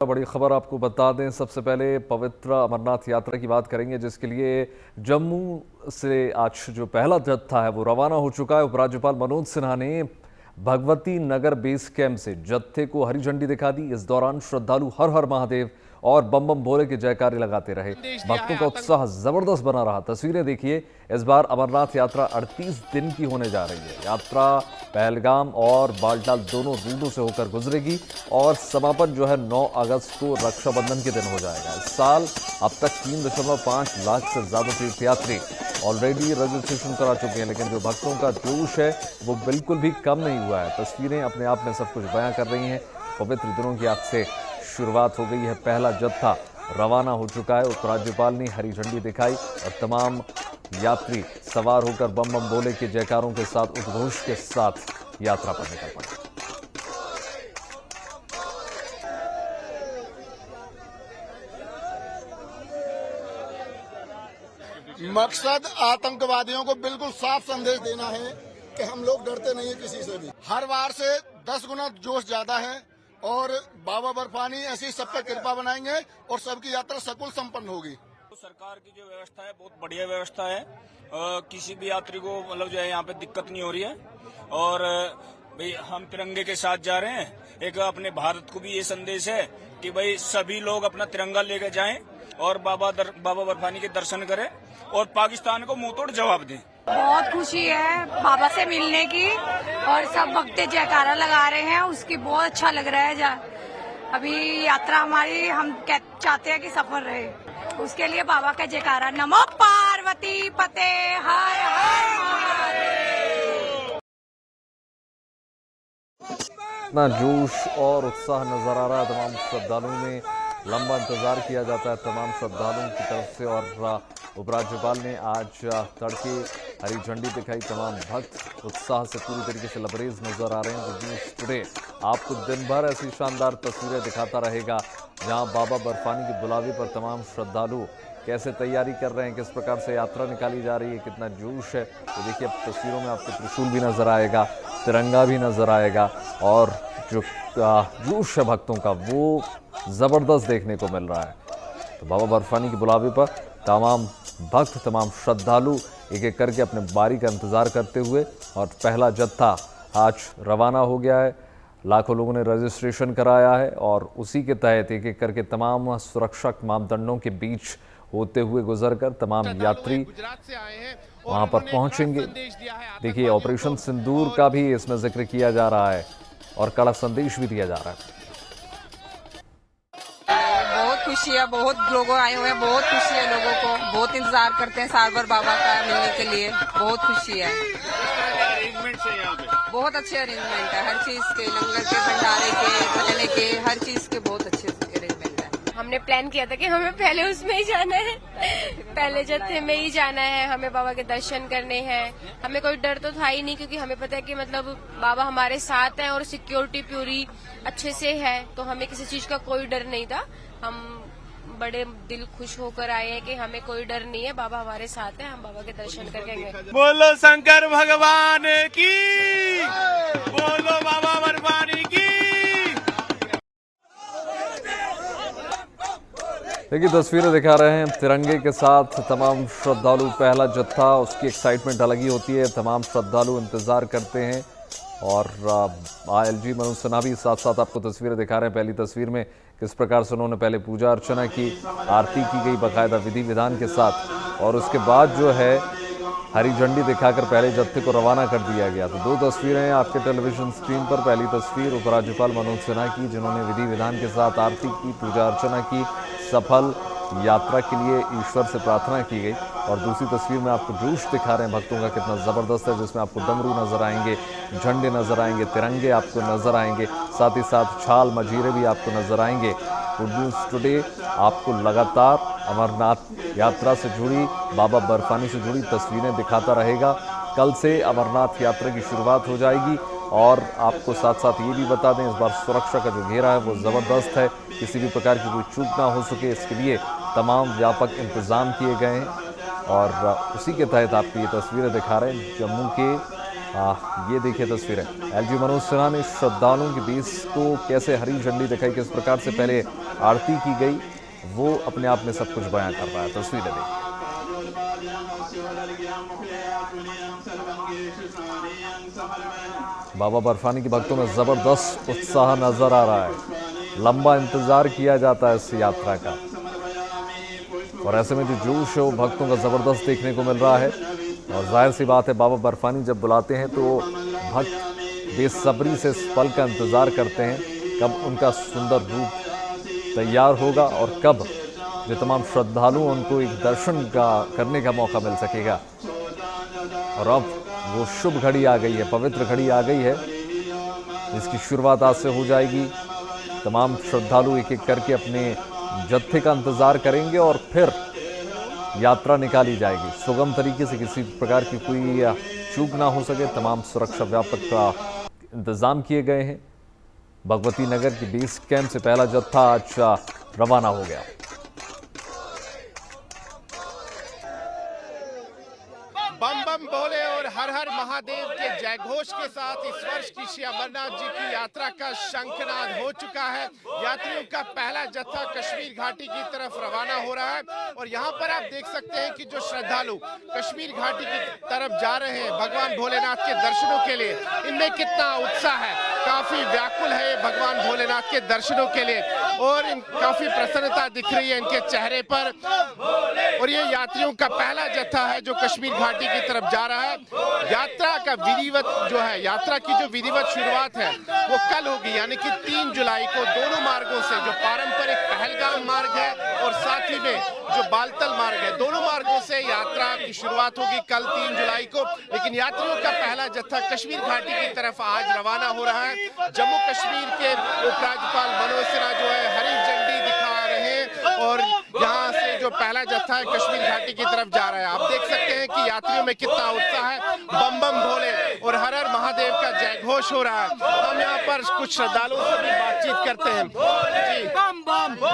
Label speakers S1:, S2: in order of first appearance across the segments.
S1: बड़ी खबर आपको बता दें। सबसे पहले पवित्र अमरनाथ यात्रा की बात करेंगे, जिसके लिए जम्मू से आज जो पहला जत्था है वो रवाना हो चुका है। उपराज्यपाल मनोज सिन्हा ने भगवती नगर बेस कैंप से जत्थे को हरी झंडी दिखा दी। इस दौरान श्रद्धालु हर हर महादेव और बम बम भोले के जयकारे लगाते रहे। भक्तों का उत्साह जबरदस्त बना रहा। तस्वीरें देखिए। इस बार अमरनाथ यात्रा 38 दिन की होने जा रही है। यात्रा पहलगाम और बालटाल दोनों रूटों से होकर गुजरेगी और समापन जो है 9 अगस्त को रक्षाबंधन के दिन हो जाएगा। इस साल अब तक 3.5 लाख से ज्यादा तीर्थयात्री ऑलरेडी रजिस्ट्रेशन करा चुके हैं, लेकिन जो भक्तों का जोश है वो बिल्कुल भी कम नहीं हुआ है। तस्वीरें अपने आप में सब कुछ बयां कर रही हैं। पवित्र दिनों की आज से शुरुआत हो गई है। पहला जत्था रवाना हो चुका है। उपराज्यपाल ने हरी झंडी दिखाई और तमाम यात्री सवार होकर बम बम भोले के जयकारों के साथ उद्घोष के साथ यात्रा पर निकल पड़े।
S2: मकसद आतंकवादियों को बिल्कुल साफ संदेश देना है कि हम लोग डरते नहीं है किसी से भी। हर बार से 10 गुना जोश ज्यादा है और बाबा बर्फानी ऐसी सब पे कृपा बनाएंगे और सबकी यात्रा सकुल संपन्न होगी।
S3: सरकार की जो व्यवस्था है बहुत बढ़िया व्यवस्था है। किसी भी यात्री को मतलब जो है यहाँ पे दिक्कत नहीं हो रही है और भाई हम तिरंगे के साथ जा रहे हैं। एक अपने भारत को भी ये संदेश है कि भाई सभी लोग अपना तिरंगा लेकर जाएं और बाबा बर्फानी के दर्शन करें और पाकिस्तान को मुंहतोड़ जवाब दें।
S4: बहुत खुशी है बाबा से मिलने की और सब भक्त जयकारा लगा रहे हैं, उसकी बहुत अच्छा लग रहा है। अभी यात्रा हमारी हम चाहते हैं कि सफल रहे, उसके लिए बाबा का जयकारा। नमो पार्वती पते हर हर महादेव।
S1: इतना जोश और उत्साह नजर आ रहा है। तमाम श्रद्धालुओं में लंबा इंतजार किया जाता है तमाम श्रद्धालुओं की तरफ से और उपराज्यपाल ने आज तड़के हरी झंडी दिखाई। तमाम भक्त उत्साह से पूरी तरीके से लबरेज नजर आ रहे हैं। तो न्यूज़ टुडे आपको दिन भर ऐसी शानदार तस्वीरें दिखाता रहेगा, जहां बाबा बर्फानी के बुलावे पर तमाम श्रद्धालु कैसे तैयारी कर रहे हैं, किस प्रकार से यात्रा निकाली जा रही है, कितना जोश है। तो देखिए, अब तस्वीरों में आपको त्रिशूल भी नजर आएगा, तिरंगा भी नजर आएगा और जो जोश है भक्तों का वो जबरदस्त देखने को मिल रहा है। तो बाबा बर्फानी के बुलावे पर तमाम भक्त, तमाम श्रद्धालु एक एक करके अपने बारी का इंतजार करते हुए और पहला जत्था आज रवाना हो गया है। लाखों लोगों ने रजिस्ट्रेशन कराया है और उसी के तहत एक एक करके तमाम सुरक्षा मापदंडों के बीच होते हुए गुजरकर तमाम यात्री वहां पर पहुंचेंगे। देखिए, ऑपरेशन सिंदूर का भी इसमें जिक्र किया जा रहा है और कड़ा संदेश भी दिया जा रहा है।
S5: बहुत खुशी है, बहुत लोग आए हुए हैं, बहुत खुशी है लोगों को, बहुत इंतजार करते हैं साल भर बाबा का मिलने के लिए। बहुत खुशी है। बहुत अच्छे अरेंजमेंट है, हर चीज के, लंगर के, भंडारे के, रहने के, हर चीज के बहुत अच्छे अरेंजमेंट है।
S6: हमने प्लान किया था कि हमें पहले उसमें ही जाना है, पहले जत्थे में ही जाना है, हमें बाबा के दर्शन करने हैं। हमें कोई डर तो था ही नहीं, क्योंकि हमें पता है कि मतलब बाबा हमारे साथ हैं और सिक्योरिटी पूरी अच्छे से है, तो हमें किसी चीज का कोई डर नहीं था। हम बड़े दिल खुश होकर आए हैं कि हमें कोई डर नहीं है, बाबा हमारे साथ है, हम बाबा के दर्शन करके गए।
S3: बोलो शंकर भगवान की, बोलो बाबा बर्फानी की।
S1: देखिए, तस्वीरें दिखा रहे हैं तिरंगे के साथ तमाम श्रद्धालु। पहला जत्था, उसकी एक्साइटमेंट अलग ही होती है। तमाम श्रद्धालु इंतजार करते हैं और आईएलजी मनोज सिन्हा भी साथ साथ आपको तस्वीरें दिखा रहे हैं। पहली तस्वीर में किस प्रकार से उन्होंने पहले पूजा अर्चना की, आरती की गई बाकायदा विधि विधान के साथ और उसके बाद जो है हरी झंडी दिखाकर पहले जत्थे को रवाना कर दिया गया। तो 2 तस्वीरें हैं आपके टेलीविजन स्क्रीन पर। पहली तस्वीर उपराज्यपाल मनोज सिन्हा की, जिन्होंने विधि विधान के साथ आरती की, पूजा अर्चना की, सफल यात्रा के लिए ईश्वर से प्रार्थना की गई। और दूसरी तस्वीर में आपको जोश दिखा रहे हैं भक्तों का कितना ज़बरदस्त है, जिसमें आपको डमरू नज़र आएंगे, झंडे नज़र आएंगे, तिरंगे आपको नज़र आएंगे, साथ ही साथ छाल मजीरे भी आपको नज़र आएंगे। गुड न्यूज़ टुडे आपको लगातार अमरनाथ यात्रा से जुड़ी, बाबा बर्फानी से जुड़ी तस्वीरें दिखाता रहेगा। कल से अमरनाथ यात्रा की शुरुआत हो जाएगी और आपको साथ साथ ये भी बता दें, इस बार सुरक्षा का जो घेरा है वो ज़बरदस्त है। किसी भी प्रकार की कोई चूक ना हो सके, इसके लिए तमाम व्यापक इंतज़ाम किए गए हैं और उसी के तहत आपको ये तस्वीरें दिखा रहे हैं जम्मू के ये देखिए तस्वीरें, एलजी मनोज सिन्हा ने श्रद्धालुओं के बीच को कैसे हरी झंडी दिखाई, किस प्रकार से पहले आरती की गई, वो अपने आप में सब कुछ बयां कर रहा है। तस्वीरें देखिए। बाबा बर्फानी के भक्तों में जबरदस्त उत्साह नजर आ रहा है। लंबा इंतजार किया जाता है इस यात्रा का और ऐसे में जो जोश है वो भक्तों का जबरदस्त देखने को मिल रहा है। और जाहिर सी बात है, बाबा बर्फानी जब बुलाते हैं तो भक्त बेसब्री से इस पल का इंतजार करते हैं कब उनका सुंदर रूप तैयार होगा और कब जो तमाम श्रद्धालु उनको एक दर्शन करने का मौका मिल सकेगा। और अब वो शुभ घड़ी आ गई है, पवित्र घड़ी आ गई है, जिसकी शुरुआत आज से हो जाएगी। तमाम श्रद्धालु एक एक करके अपने जत्थे का इंतजार करेंगे और फिर यात्रा निकाली जाएगी सुगम तरीके से, किसी प्रकार की कोई चूक ना हो सके। तमाम सुरक्षा व्यापक इंतजाम किए गए हैं। भगवती नगर की बेस कैंप से पहला जत्था आज रवाना हो गया।
S7: बम बम बोले और हर हर महादेव के जयघोष के साथ इस वर्ष की श्री अमरनाथ जी की यात्रा का शंखनाद हो चुका है। यात्रियों का पहला जत्था कश्मीर घाटी की तरफ रवाना हो रहा है और यहाँ पर आप देख सकते हैं कि जो श्रद्धालु कश्मीर घाटी की तरफ जा रहे हैं भगवान भोलेनाथ के दर्शनों के लिए, इनमें कितना उत्साह है। काफी व्याकुल है भगवान भोलेनाथ के दर्शनों के लिए और काफी प्रसन्नता दिख रही है इनके चेहरे पर। और ये यात्रियों का पहला जत्था है जो कश्मीर घाटी की तरफ जा रहा है। यात्रा का विधिवत जो है, यात्रा की जो विधिवत शुरुआत है वो कल होगी, यानी कि 3 जुलाई को दोनों मार्गों से, जो पारंपरिक पहलगाम मार्ग है और साथ ही में जो बालतल मार्ग है, दोनों मार्गों से यात्रा की शुरुआत होगी कल 3 जुलाई को। लेकिन यात्रियों का पहला जत्था कश्मीर घाटी की तरफ आज रवाना हो रहा है। जम्मू कश्मीर के उपराज्यपाल मनोज सिन्हा जो है हरी झंडी दिखा रहे हैं और यहाँ से जो पहला जत्था है कश्मीर घाटी की तरफ जा रहा है। आप देख सकते हैं कि यात्रियों में कितना उत्साह है। बम बम भोले और हर हर महादेव का जय घोष हो रहा है। हम यहाँ पर कुछ श्रद्धालुओं से भी बातचीत करते हैं।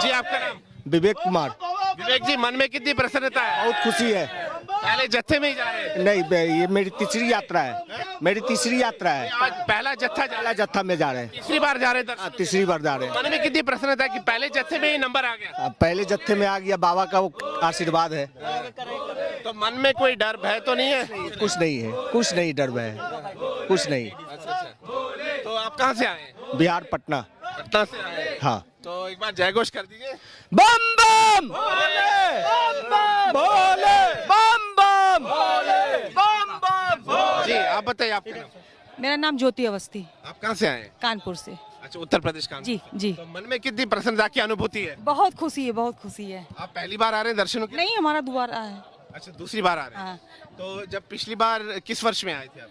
S7: जी आपका नाम?
S8: विवेक कुमार।
S7: विवेक जी, मन में कितनी प्रसन्नता है?
S8: बहुत खुशी है।
S7: पहले जत्थे में ही जा रहे हैं?
S8: नहीं, ये मेरी तीसरी यात्रा है। मेरी तीसरी यात्रा है।
S7: आज पहला
S8: जत्था में जा रहे हैं।
S7: तीसरी बार जा रहे हैं?
S8: तीसरी बार जा रहे हैं।
S7: मन में कितनी प्रसन्नता है कि पहले जत्थे में ही नंबर आ गया?
S8: पहले जत्थे में आ गया, बाबा का वो आशीर्वाद है।
S7: तो मन में कोई डर भय तो नहीं है?
S8: कुछ नहीं है, कुछ नहीं डर भय, कुछ नहीं।
S7: तो आप कहाँ से आए?
S8: बिहार, पटना।
S7: पटना से आए?
S8: हाँ।
S7: तो एक बार जय घोष कर दीजिए।
S8: बम बम भोले, भोले, बम बम भोले, बम बम।
S7: जी आप बताइए आपका नाम?
S9: मेरा नाम ज्योति अवस्थी।
S7: आप कहाँ से आए?
S9: कानपुर से।
S7: अच्छा, उत्तर प्रदेश कानपुर।
S9: जी जी।
S7: तो मन में कितनी प्रसन्नता की अनुभूति है?
S9: बहुत खुशी है, बहुत खुशी है।
S7: आप पहली बार आ रहे हैं दर्शनों के?
S9: नहीं, हमारा दोबारा है।
S7: अच्छा, दूसरी बार आ रहे हैं।
S9: हाँ।
S7: तो जब पिछली बार किस वर्ष में आए थे आप?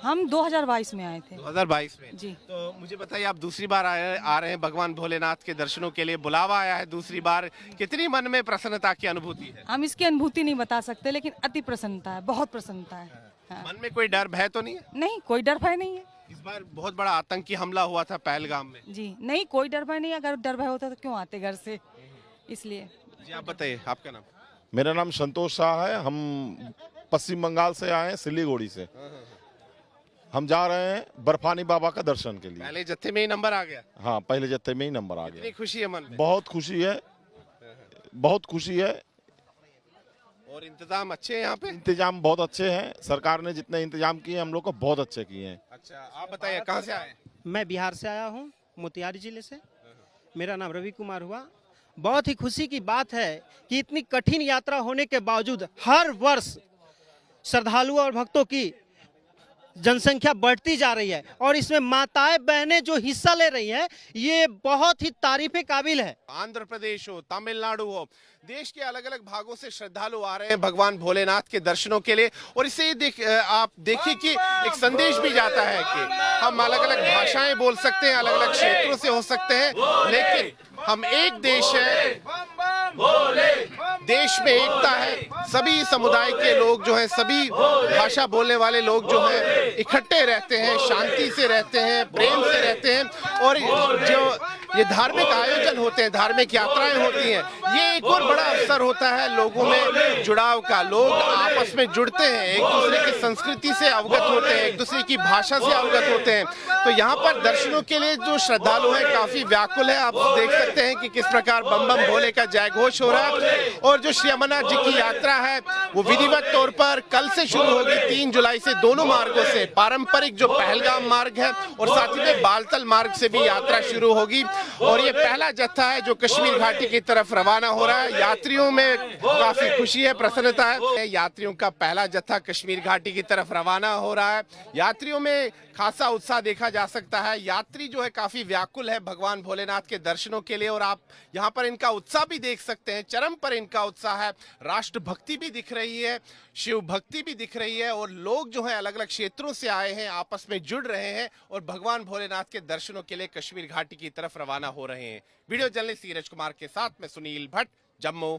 S9: हम 2022 में आए थे।
S7: 2022 में?
S9: जी।
S7: तो मुझे बताइए, आप दूसरी बार आ रहे हैं भगवान भोलेनाथ के दर्शनों के लिए, बुलावा आया है दूसरी बार, कितनी मन में प्रसन्नता की अनुभूति है?
S9: हम इसकी अनुभूति नहीं बता सकते, लेकिन अति प्रसन्नता है, बहुत प्रसन्नता है। हाँ।
S7: मन में कोई डर भय तो नहीं है?
S9: नहीं, कोई डर भय नहीं है।
S7: इस बार बहुत बड़ा आतंकी हमला हुआ था पहलगाम में।
S9: जी नहीं, कोई डर भय नहीं। अगर डर भय होता तो क्यों आते घर से, इसलिए।
S7: जी आप बताइए आपका नाम?
S10: मेरा नाम संतोष शाह है। हम पश्चिम बंगाल से आए हैं, सिलीगुड़ी से। हम जा रहे हैं बर्फानी बाबा का दर्शन के लिए।
S7: पहले जत्थे में ही नंबर आ गया?
S10: हाँ, पहले जत्थे में ही नंबर आ गया।
S7: कितनी खुशी है मन में?
S10: बहुत खुशी है, बहुत खुशी है।
S7: और इंतजाम अच्छे हैं यहाँ पे?
S10: इंतजाम बहुत अच्छे हैं। सरकार ने जितने इंतजाम किए हम लोग को बहुत अच्छे किए हैं।
S7: अच्छा, आप बताइए कहाँ से आए?
S11: मैं बिहार से आया हूँ, मोतिहारी जिले से। मेरा नाम रवि कुमार हुआ। बहुत ही खुशी की बात है कि इतनी कठिन यात्रा होने के बावजूद हर वर्ष श्रद्धालुओं और भक्तों की जनसंख्या बढ़ती जा रही है और इसमें माताएं बहनें जो हिस्सा ले रही हैं, ये बहुत ही तारीफे काबिल है।
S7: आंध्र प्रदेश हो, तमिलनाडु हो, देश के अलग अलग भागों से श्रद्धालु आ रहे हैं भगवान भोलेनाथ के दर्शनों के लिए। और इससे आप देखिए कि एक संदेश भी जाता है कि हम अलग अलग भाषाएं बोल सकते हैं, अलग अलग क्षेत्रों से हो सकते हैं, लेकिन हम एक देश है, देश में एकता है। सभी समुदाय के लोग जो हैं, सभी भाषा बोलने वाले लोग जो हैं इकट्ठे रहते हैं, शांति से रहते हैं, प्रेम से रहते हैं। और जो ये धार्मिक आयोजन होते हैं, धार्मिक यात्राएं होती हैं, ये एक और बड़ा अवसर होता है लोगों में जुड़ाव का। लोग आपस में जुड़ते हैं, एक दूसरे की संस्कृति से अवगत होते हैं, एक दूसरे की भाषा से अवगत होते हैं। तो यहाँ पर दर्शनों के लिए जो श्रद्धालु हैं काफी व्याकुल है। आप देख सकते हैं कि किस प्रकार बम बम भोले का जय घोष हो रहा है। और जो श्री अमरनाथ जी की यात्रा है वो विधिवत तौर पर कल से शुरू होगी, 3 जुलाई से दोनों मार्गों से, पारंपरिक जो पहलगाम मार्ग है और साथ ही में बालतल मार्ग से भी यात्रा शुरू होगी। और ये पहला जत्था है जो कश्मीर घाटी की तरफ रवाना हो रहा है। यात्रियों में काफी खुशी है, प्रसन्नता है। यात्रियों का पहला जत्था कश्मीर घाटी की तरफ रवाना हो रहा है। यात्रियों में खासा उत्साह देखा जा सकता है। यात्री जो है काफी व्याकुल है भगवान भोलेनाथ के दर्शनों के लिए। और आप यहाँ पर इनका उत्साह भी देख सकते हैं, चरम पर इनका उत्साह है। राष्ट्र भक्ति भी दिख रही है, शिव भक्ति भी दिख रही है। और लोग जो है अलग अलग क्षेत्रों से आए हैं, आपस में जुड़ रहे हैं और भगवान भोलेनाथ के दर्शनों के लिए कश्मीर घाटी की तरफ रवाना हो रहे हैं। वीडियो जर्नलिस्ट नीरज कुमार के साथ मैं सुनील भट्ट, जम्मू।